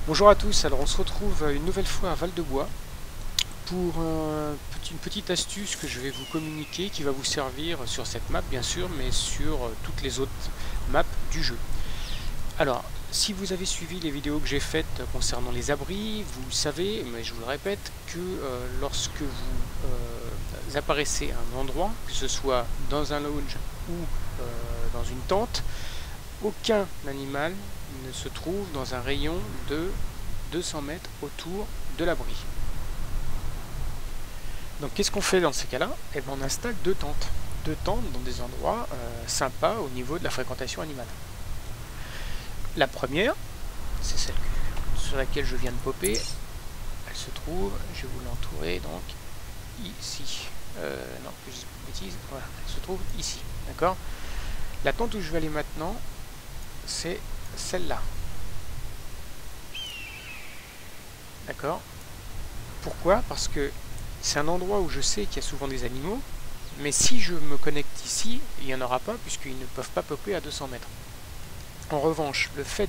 Bonjour à tous, alors on se retrouve une nouvelle fois à Val-de-Bois pour une petite astuce que je vais vous communiquer qui va vous servir sur cette map bien sûr, mais sur toutes les autres maps du jeu. Alors, si vous avez suivi les vidéos que j'ai faites concernant les abris, vous savez, mais je vous le répète, que lorsque vous apparaissez à un endroit, que ce soit dans un lounge ou dans une tente, aucun animal ne se trouve dans un rayon de 200 mètres autour de l'abri. Donc qu'est-ce qu'on fait dans ces cas-là? Eh bien, on installe deux tentes dans des endroits sympas au niveau de la fréquentation animale. La première, c'est celle sur laquelle je viens de popper. Elle se trouve, je vais vous l'entourer donc ici. Non, je dis pas de bêtises. Voilà, elle se trouve ici, d'accord? La tente où je vais aller maintenant, c'est celle-là. D'accord? Pourquoi? Parce que c'est un endroit où je sais qu'il y a souvent des animaux, mais si je me connecte ici, il n'y en aura pas puisqu'ils ne peuvent pas popper à 200 mètres. En revanche, le fait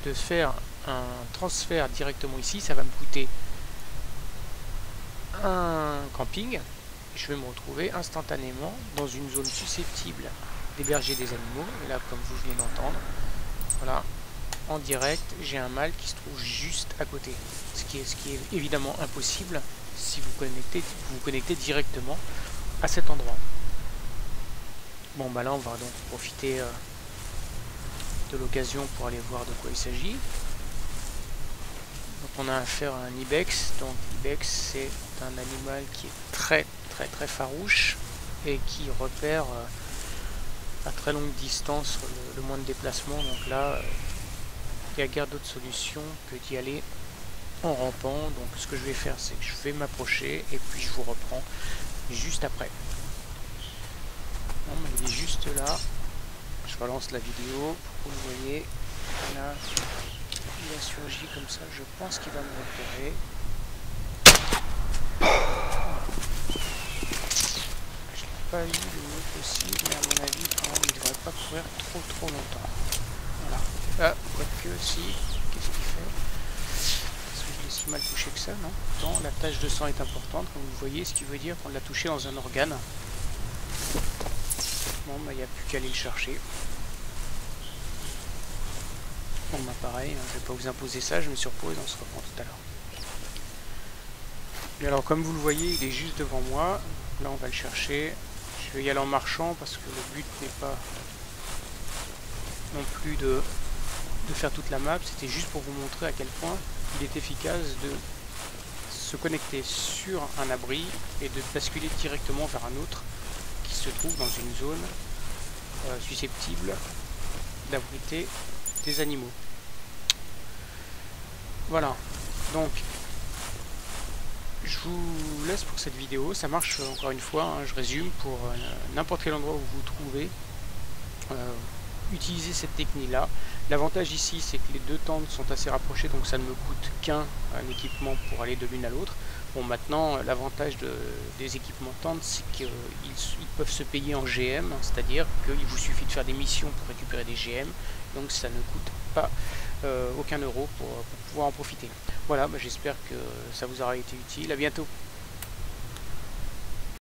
de faire un transfert directement ici, ça va me coûter un camping. Je vais me retrouver instantanément dans une zone susceptible d'héberger des animaux. Et là, comme vous venez d'entendre, voilà, en direct, j'ai un mâle qui se trouve juste à côté. Ce qui est évidemment impossible si vous vous connectez directement à cet endroit. Bon, bah là, on va donc profiter de l'occasion pour aller voir de quoi il s'agit. Donc on a affaire à un ibex. Donc l'ibex, c'est un animal qui est très farouche et qui repère à très longue distance le moins de déplacement. Donc là, il n'y a guère d'autre solution que d'y aller en rampant. Donc ce que je vais faire, c'est que je vais m'approcher et puis je vous reprends juste après. Bon, il est juste là. Je relance la vidéo pour que vous voyez. Là, il a surgi comme ça. Je pense qu'il va me repérer. Je n'ai pas eu le mieux possible, mais à mon avis, quand même, il ne devrait pas courir trop longtemps. Voilà. Ah, quoique, si. Qu'est-ce qu'il fait? Est-ce que je l'ai si mal touché que ça? Non. Pourtant, la tache de sang est importante, comme vous voyez, ce qui veut dire qu'on l'a touché dans un organe. Bon, bah, il n'y a plus qu'à aller le chercher. Bon, bah, pareil, hein, je ne vais pas vous imposer ça, je me surpose et on se reprend tout à l'heure. Et alors, comme vous le voyez, il est juste devant moi. Là, on va le chercher. Je vais y aller en marchant parce que le but n'est pas non plus de faire toute la map. C'était juste pour vous montrer à quel point il est efficace de se connecter sur un abri et de basculer directement vers un autre qui se trouve dans une zone susceptible d'abriter des animaux. Voilà, donc je vous laisse pour cette vidéo. Ça marche encore une fois, hein, je résume, pour n'importe quel endroit où vous vous trouvez, utilisez cette technique là. L'avantage ici, c'est que les deux tentes sont assez rapprochées, donc ça ne me coûte qu'un équipement pour aller de l'une à l'autre. Bon, maintenant, l'avantage des équipements tentes, c'est qu'ils peuvent se payer en GM, c'est-à-dire qu'il vous suffit de faire des missions pour récupérer des GM, donc ça ne coûte pas aucun euro pour pouvoir en profiter. Voilà, bah, j'espère que ça vous aura été utile. À bientôt.